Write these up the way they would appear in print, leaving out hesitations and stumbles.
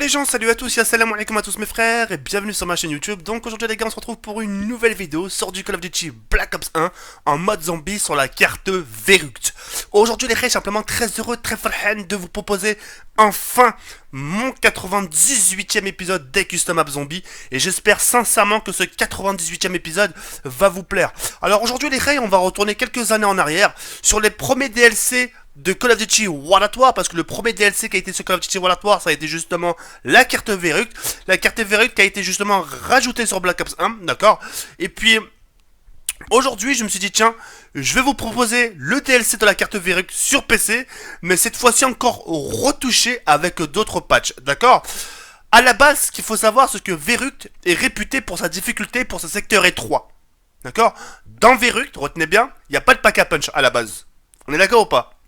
les gens, salut à tous, et assalamu alaikum à tous mes frères, et bienvenue sur ma chaîne YouTube. Donc aujourd'hui les gars, on se retrouve pour une nouvelle vidéo sur du Call of Duty Black Ops 1 en mode zombie sur la carte Verruct. Aujourd'hui les frères, je suis simplement très heureux, très farhan de vous proposer enfin mon 98e épisode des Custom Map Zombie, et j'espère sincèrement que ce 98e épisode va vous plaire. Alors aujourd'hui les frères, on va retourner quelques années en arrière sur les premiers DLC de Call of Duty World at War, parce que le premier DLC qui a été sur Call of Duty World at War, ça a été justement la carte Verruct. La carte Verruct qui a été justement rajoutée sur Black Ops 1, d'accord. Et puis, aujourd'hui, je me suis dit, tiens, je vais vous proposer le DLC de la carte Verruct sur PC, mais cette fois-ci encore retouché avec d'autres patchs, d'accord. À la base, ce qu'il faut savoir, c'est que Verruct est réputé pour sa difficulté pour ce secteur étroit, d'accord. Dans Verruct, retenez bien, il n'y a pas de pack à punch à la base. On est d'accord ou pas?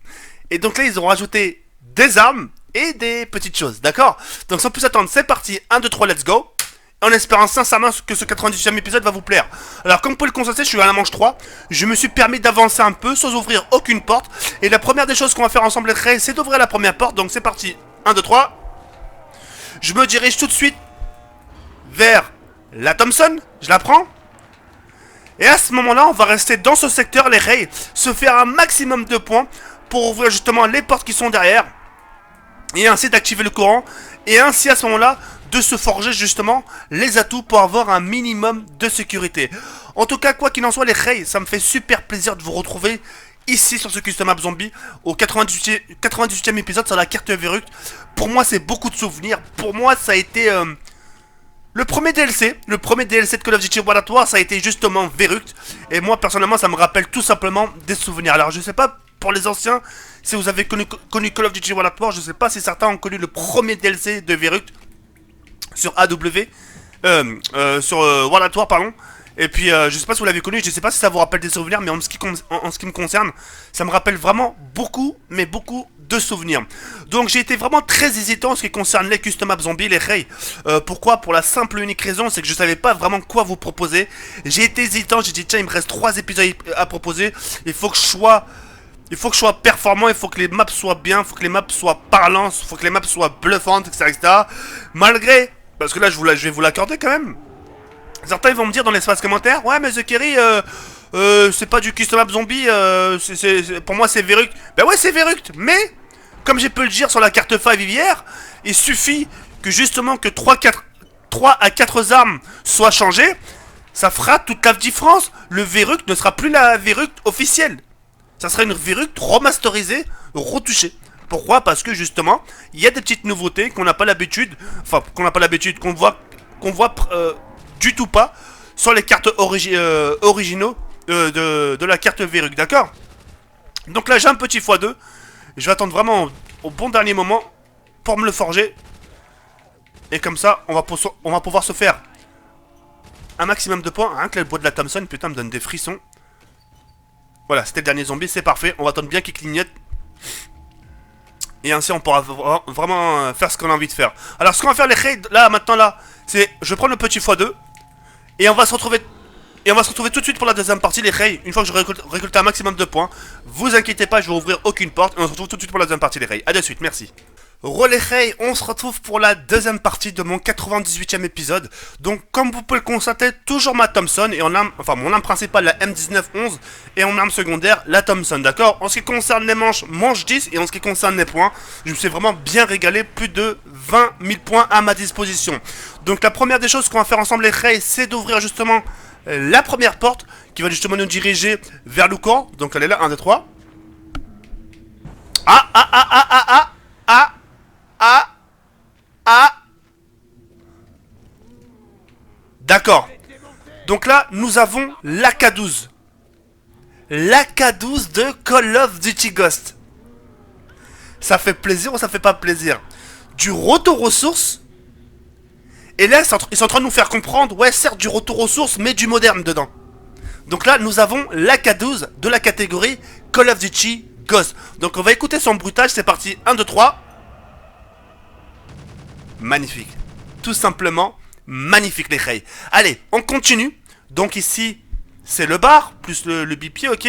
Et donc là, ils ont rajouté des armes et des petites choses, d'accord? Donc sans plus attendre, c'est parti, 1, 2, 3, let's go. En espérant sincèrement que ce 98e épisode va vous plaire. Alors comme vous pouvez le constater, je suis à la manche 3. Je me suis permis d'avancer un peu sans ouvrir aucune porte. Et la première des choses qu'on va faire ensemble, c'est d'ouvrir la première porte. Donc c'est parti, 1, 2, 3. Je me dirige tout de suite vers la Thompson, je la prends. Et à ce moment-là, on va rester dans ce secteur, les rails, se faire un maximum de points pour ouvrir justement les portes qui sont derrière, et ainsi d'activer le courant, et ainsi à ce moment-là de se forger justement les atouts pour avoir un minimum de sécurité. En tout cas, quoi qu'il en soit les rails, ça me fait super plaisir de vous retrouver ici sur ce Custom Map Zombie au 98e épisode sur la carte Verruct. Pour moi c'est beaucoup de souvenirs, pour moi ça a été le premier DLC de Call of Duty World at War, ça a été justement Verruct, et moi personnellement ça me rappelle tout simplement des souvenirs. Alors je sais pas pour les anciens, si vous avez connu Call of Duty World at War, je sais pas si certains ont connu le premier DLC de Verruct sur AW, sur World at War, pardon. Et puis je sais pas si vous l'avez connu, je sais pas si ça vous rappelle des souvenirs, mais en ce qui me concerne, ça me rappelle vraiment beaucoup, mais beaucoup de souvenirs. Donc j'ai été vraiment très hésitant en ce qui concerne les Custom Map Zombies, les rails. Pourquoi? Pour la simple et unique raison, c'est que je savais pas vraiment quoi vous proposer. J'ai été hésitant, j'ai dit tiens, il me reste 3 épisodes à proposer, il faut que je sois performant, il faut que les maps soient bien, il faut que les maps soient parlantes, il faut que les maps soient bluffantes, etc., etc. Malgré, parce que là je vais vous l'accorder quand même. Certains ils vont me dire dans l'espace commentaire, ouais mais The Kerry, c'est pas du Custom Map Zombie, pour moi c'est Verruct. Ben ouais c'est Verruct, mais comme j'ai pu le dire sur la carte 5 hier, il suffit que justement que 3 à 4 armes soient changées, ça fera toute la différence. Le Verruct ne sera plus la Verruct officielle. Ça sera une Verruct remasterisée, retouchée. Pourquoi? Parce que justement, il y a des petites nouveautés qu'on n'a pas l'habitude, qu'on voit du tout pas sur les cartes originaux de la carte Verruct, d'accord? Donc là, j'ai un petit x2. Je vais attendre vraiment au bon dernier moment pour me le forger. Et comme ça, on va pouvoir se faire un maximum de points. Rien que le bois de la Thompson, putain, me donne des frissons. Voilà, c'était le dernier zombie, c'est parfait. On va attendre bien qu'il clignote. Et ainsi, on pourra vraiment faire ce qu'on a envie de faire. Alors, ce qu'on va faire, les raids, là, maintenant, là, c'est... Je prends le petit x2. Et on va se retrouver... tout de suite pour la deuxième partie, les raids. Une fois que je récolte un maximum de points. Vous inquiétez pas, je vais ouvrir aucune porte. Et on se retrouve tout de suite pour la deuxième partie, les raids. A de suite, merci. Relais Ray, on se retrouve pour la deuxième partie de mon 98e épisode. Donc comme vous pouvez le constater, toujours ma Thompson et en arme, enfin mon arme principale la M1911 et en arme secondaire la Thompson, d'accord. En ce qui concerne les manches, manche 10, et en ce qui concerne les points, je me suis vraiment bien régalé, plus de 20 000 points à ma disposition. Donc la première des choses qu'on va faire ensemble les Ray, c'est d'ouvrir justement la première porte qui va justement nous diriger vers le camp. Donc elle est là, 1, 2, 3. D'accord. Donc là, nous avons l'AK-12. L'AK-12 de Call of Duty Ghost. Ça fait plaisir ou ça fait pas plaisir? Du retour aux sources. Et là, ils sont en train de nous faire comprendre, ouais, certes, du retour aux sources, mais du moderne dedans. Donc là, nous avons l'AK-12 de la catégorie Call of Duty Ghost. Donc on va écouter son bruitage, c'est parti, 1, 2, 3. Magnifique. Tout simplement magnifique les rails. Allez, on continue. Donc ici, c'est le bar, plus le BP, ok.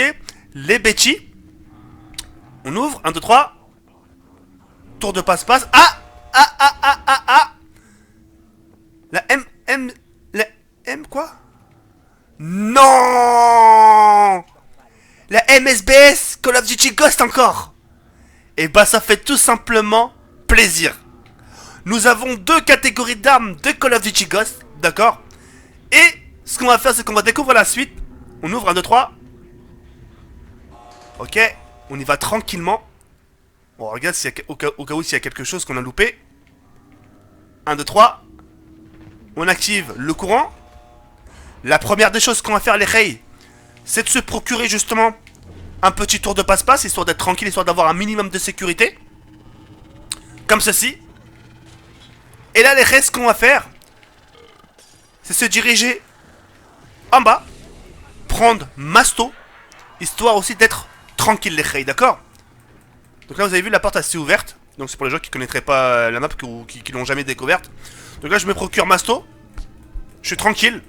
Les Betty. On ouvre, 1, 2, 3. Tour de passe-passe. Ah. M... La M quoi? Non! La MSBS Call of Duty Ghost encore. Et bah ça fait tout simplement plaisir. Nous avons deux catégories d'armes de Call of Duty Ghost, d'accord? Et ce qu'on va faire, c'est qu'on va découvrir la suite. On ouvre 1, 2, 3. Ok, on y va tranquillement. On regarde au cas où s'il y a quelque chose qu'on a loupé. 1, 2, 3. On active le courant. La première des choses qu'on va faire, les Rey, c'est de se procurer justement un petit tour de passe-passe, histoire d'être tranquille, histoire d'avoir un minimum de sécurité. Comme ceci. Et là, les Rey, ce qu'on va faire, c'est se diriger en bas, prendre Masto, histoire aussi d'être tranquille, les Rey, d'accord? Donc là, vous avez vu, la porte assez ouverte. Donc c'est pour les gens qui connaîtraient pas la map ou qui l'ont jamais découverte. Donc là, je me procure Masto. Je suis tranquille.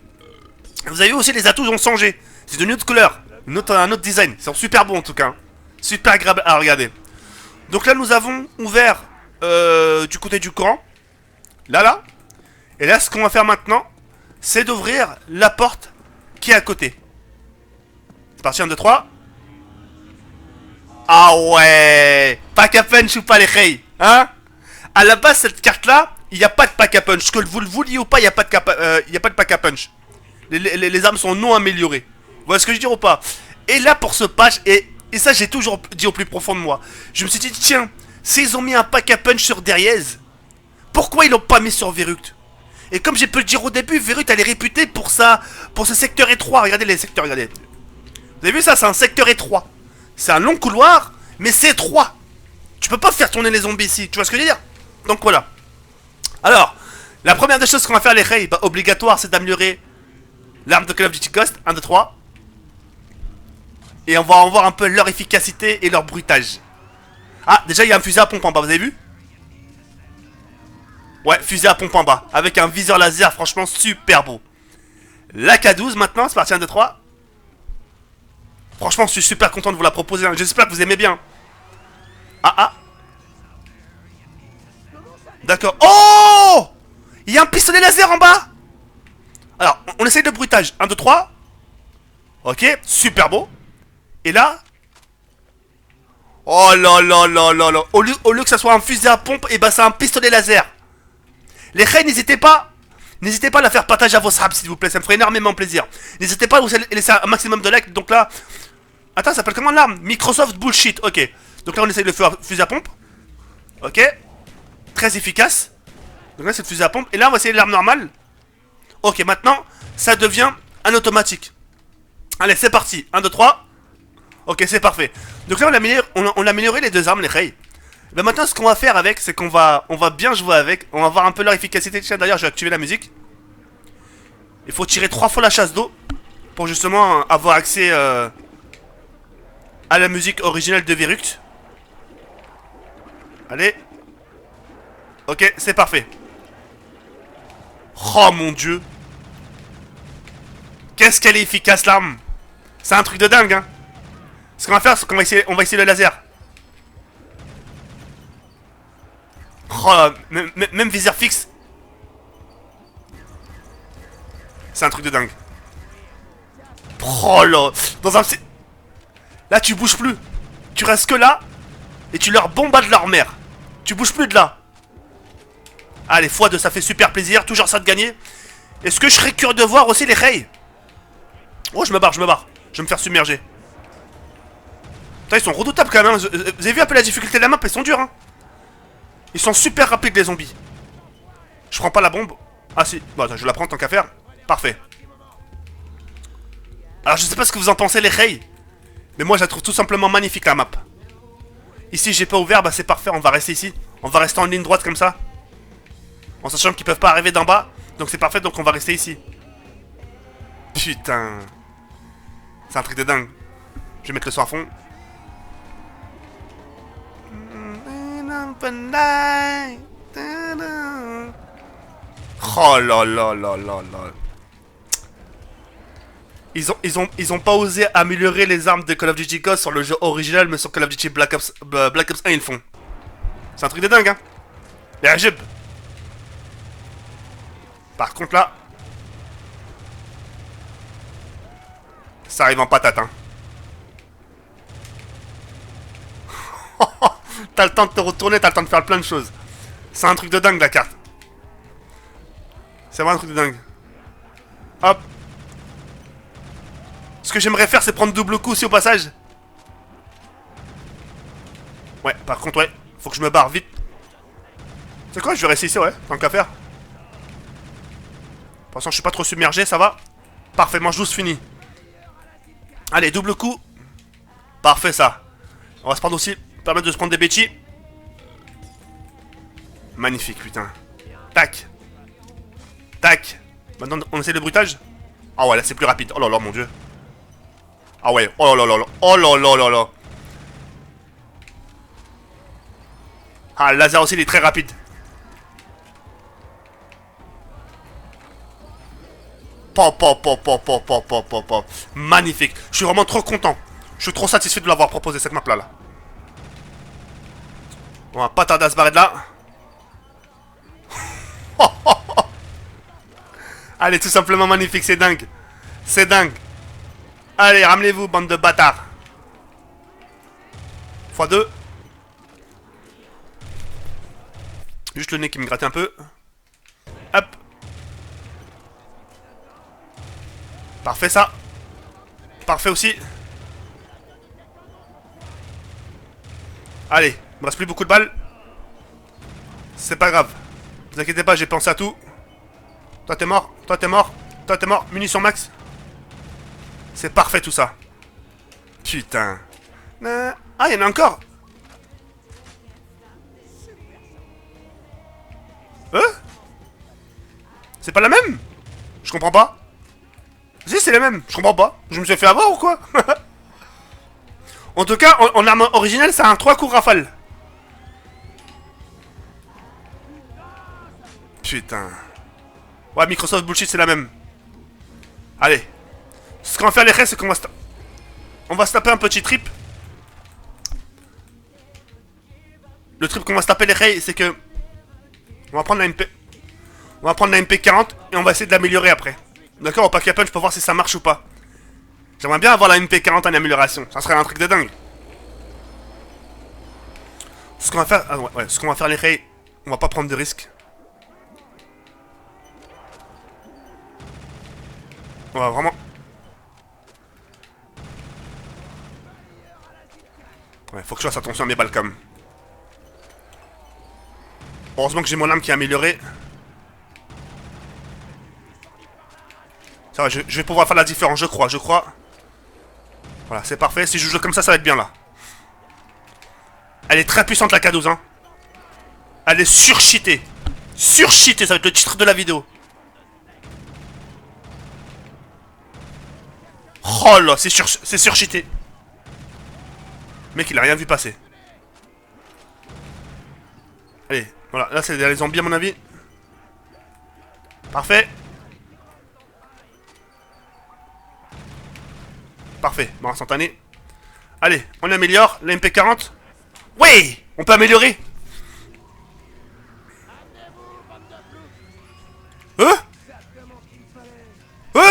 Vous avez vu aussi, les atouts ont changé. C'est une autre couleur, un autre design. C'est super beau en tout cas. Super agréable à regarder. Donc là, nous avons ouvert du côté du courant. Là. Et là, ce qu'on va faire maintenant, c'est d'ouvrir la porte qui est à côté. C'est parti, 1, 2, 3. Ah ouais, pack a punch ou pas les Rey, hein? À la base, cette carte-là, il n'y a pas de pack a punch. Que vous le vouliez ou pas, il n'y a pas de pack a punch. Les armes sont non améliorées. Vous voyez ce que je veux dire ou pas? Et là, pour ce patch, et ça, j'ai toujours dit au plus profond de moi, je me suis dit, tiens, s'ils ont mis un pack a punch sur Dariez, pourquoi ils l'ont pas mis sur Verruct? Et comme j'ai pu le dire au début, Verruct, elle est réputée pour ce secteur étroit. Regardez les secteurs, regardez. Vous avez vu ça? C'est un secteur étroit. C'est un long couloir, mais c'est étroit. Tu peux pas faire tourner les zombies ici, tu vois ce que je veux dire? Donc voilà. Alors, la première des choses qu'on va faire, les Rey, bah, obligatoire, c'est d'améliorer l'arme de Call of Duty Ghost. 1, 2, 3. Et on va en voir un peu leur efficacité et leur bruitage. Ah, déjà, il y a un fusil à pompe en bas, vous avez vu? Ouais, fusil à pompe en bas, avec un viseur laser, franchement, super beau. La K12 maintenant, c'est parti, 1, 2, 3. Franchement, je suis super content de vous la proposer. Hein. J'espère que vous aimez bien. Ah. D'accord. Oh! Il y a un pistolet laser en bas. Alors, on essaye le bruitage. 1, 2, 3. Ok, super beau. Et là... Oh là là là là là. Au lieu que ça soit un fusil à pompe, et bah c'est un pistolet laser. Les Rey, n'hésitez pas à la faire partager à vos subs, s'il vous plaît. Ça me ferait énormément plaisir. N'hésitez pas à vous laisser un maximum de likes. Donc là... Attends, ça s'appelle comment l'arme? Microsoft Bullshit, ok. Donc là on essaye le fusil à pompe. Ok. Très efficace. Donc là c'est le fusil à pompe. Et là on va essayer l'arme normale. Ok, maintenant ça devient un automatique. Allez, c'est parti. 1, 2, 3. Ok, c'est parfait. Donc là on a amélioré les deux armes, les Rey. Ben maintenant ce qu'on va faire avec, c'est qu'on va bien jouer avec. On va voir un peu leur efficacité. Tiens, d'ailleurs j'ai activé la musique. Il faut tirer 3 fois la chasse d'eau pour justement avoir accès à la musique originale de Verruct. Allez. Ok, c'est parfait. Oh mon dieu. Qu'est-ce qu'elle est efficace l'arme. C'est un truc de dingue, hein. Ce qu'on va faire, c'est qu'on va essayer le laser. Oh, même viseur fixe. C'est un truc de dingue. Oh là. Dans un... Là tu bouges plus. Tu restes que là. Et tu leur bombades leur mère. Tu bouges plus de là. Allez, x2, ça fait super plaisir. Toujours ça de gagner. Est-ce que je serais curieux de voir aussi les Rey? Oh, je me barre. Je vais me faire submerger. Putain, ils sont redoutables quand même, hein. Vous avez vu un peu la difficulté de la map? Ils sont durs, hein. Ils sont super rapides, les zombies. Je prends pas la bombe. Ah si, bon attends, je la prends tant qu'à faire. Parfait. Alors je sais pas ce que vous en pensez, les Rey, mais moi je la trouve tout simplement magnifique, la map. Ici j'ai pas ouvert, bah c'est parfait, on va rester ici. On va rester en ligne droite comme ça, en sachant qu'ils peuvent pas arriver d'en bas. Donc c'est parfait, donc on va rester ici. Putain. C'est un truc de dingue. Je vais mettre le son à fond. Oh là là là là là. Ils ont pas osé améliorer les armes de Call of Duty Ghost sur le jeu original, mais sur Call of Duty Black Ops 1 ils le font. C'est un truc de dingue, hein. Les Ajib. Par contre là, Ça arrive en patate, hein. T'as le temps de te retourner, t'as le temps de faire plein de choses. C'est un truc de dingue, la carte. C'est vraiment un truc de dingue. Hop. Ce que j'aimerais faire, c'est prendre double coup aussi au passage. Ouais, par contre, ouais. Faut que je me barre vite. C'est quoi, je vais rester ici, ouais. Tant qu'à faire. De toute façon, je suis pas trop submergé, ça va. Parfait, manche 12 fini. Allez, double coup. Parfait, ça. On va se prendre aussi. Permettre de se prendre des bêtis. Magnifique, putain. Tac. Tac. Maintenant, on essaie le bruitage. Ah ouais, là, c'est plus rapide. Oh là là, mon dieu. Ah ouais. Oh là là là. Oh là là là là. Ah, le laser aussi, il est très rapide. Pop, pop, pop, pop, pop, pop, pop, pop, pop. Magnifique. Je suis vraiment trop content. Je suis trop satisfait de l'avoir proposé, cette map-là. Là. On va pas tarder à se barrer de là. Allez, tout simplement magnifique, c'est dingue. C'est dingue. Allez, ramenez-vous, bande de bâtards. x2. Juste le nez qui me gratte un peu. Hop. Parfait, ça. Parfait aussi. Allez, il me reste plus beaucoup de balles. C'est pas grave. Ne vous inquiétez pas, j'ai pensé à tout. Toi, t'es mort. Toi, t'es mort. Toi, t'es mort. Munitions max. C'est parfait, tout ça. Putain. Ah, il y en a encore. C'est pas la même? Je comprends pas. Si, c'est la même. Je comprends pas. Je me suis fait avoir ou quoi? En tout cas, en arme originale, ça a un 3 coups rafale. Putain. Ouais, Microsoft bullshit, c'est la même. Allez. Ce qu'on va faire les restes, c'est qu'on va on va se taper un petit trip. Le trip qu'on va se taper les rails, c'est que on va prendre la MP. On va prendre la MP40 et on va essayer de l'améliorer après. D'accord, au pack punch pour voir si ça marche ou pas. J'aimerais bien avoir la MP40 en amélioration. Ça serait un truc de dingue. Ce qu'on va faire... Ah ouais, ce qu'on va faire les rails, on va pas prendre de risques. On va vraiment... Ouais, faut que je fasse attention à mes balles comme. Heureusement que j'ai mon arme qui est améliorée. Ça va, je vais pouvoir faire la différence, je crois. Voilà, c'est parfait. Si je joue comme ça va être bien là. Elle est très puissante la K12, hein. Elle est surcheatée. Surcheatée, ça va être le titre de la vidéo. Oh là, c'est surcheaté. Mec, il a rien vu passer. Allez, voilà, là c'est les zombies à mon avis. Parfait. Parfait, bon, instantané. Allez, on améliore, la MP40. Ouais, on peut améliorer.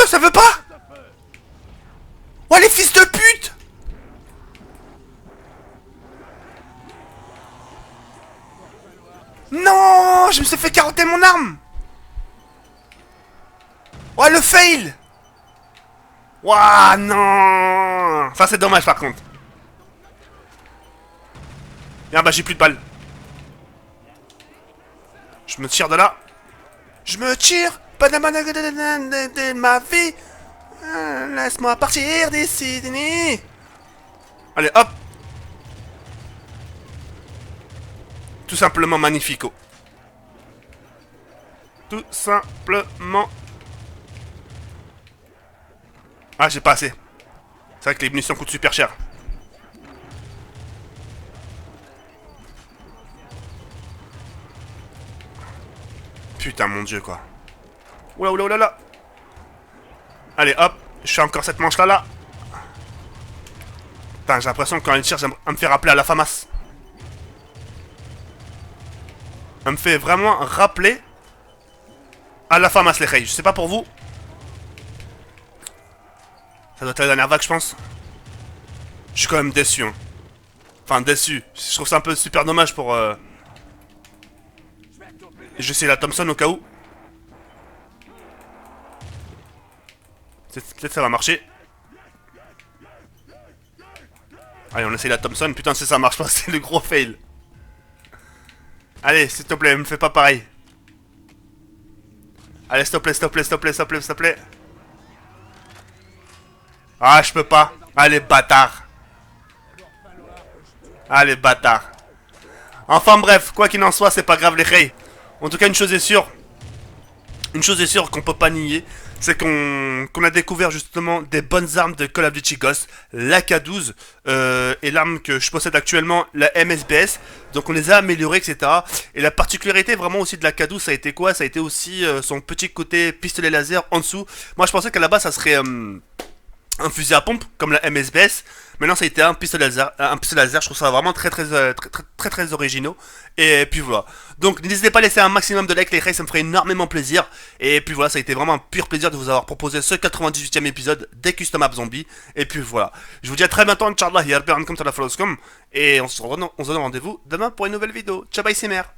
Ça veut pas. Oh, les fils de pute. Non, je me suis fait carotter mon arme. Oh, le fail. Ouah, non. Ça, c'est dommage, par contre. Ah bah, j'ai plus de balles. Je me tire de là. Je me tire. Pas de ma vie. Laisse-moi partir d'ici. Allez, hop. Tout simplement magnifico. Tout simplement. Ah, j'ai pas assez. C'est vrai que les munitions coûtent super cher. Putain, mon dieu, quoi. Oula, oula, oula, là. Allez, hop. Je fais encore cette manche-là, là. Putain, j'ai l'impression que quand elle tire, ça me fait rappeler à la FAMAS. Elle me fait vraiment rappeler à la FAMAS, les rails. Je sais pas pour vous. Ça doit être la dernière vague, je pense. Je suis quand même déçu, hein. Enfin, déçu. Je trouve ça un peu super dommage pour... Je vais essayer la Thompson au cas où. Peut-être ça va marcher. Allez, on essaye la Thompson. Putain, si ça marche pas, c'est le gros fail. Allez, s'il te plaît, me fais pas pareil. Allez, s'il te plaît, s'il te plaît, s'il te plaît, s'il te plaît, s'il te plaît. Ah, je peux pas. Allez, bâtard. Allez, bâtard. Enfin bref, quoi qu'il en soit, c'est pas grave les reys. En tout cas, une chose est sûre qu'on peut pas nier, c'est qu'on a découvert justement des bonnes armes de Call of Duty Ghosts, l'AK-12 et l'arme que je possède actuellement, la MSBS. Donc on les a améliorées, etc. Et la particularité vraiment aussi de l'AK-12, ça a été quoi? Ça a été aussi son petit côté pistolet laser en dessous. Moi je pensais qu'à la base ça serait un fusil à pompe comme la MSBS. Maintenant ça a été un pistolet laser, je trouve ça vraiment très originaux. Et puis voilà. Donc n'hésitez pas à laisser un maximum de likes les rays, ça me ferait énormément plaisir. Et puis voilà, ça a été vraiment un pur plaisir de vous avoir proposé ce 98e épisode des Custom Map Zombies. Et puis voilà. Je vous dis à très bientôt, Inch'Allah, et on se donne rendez-vous demain pour une nouvelle vidéo. Ciao bye, c'est mère.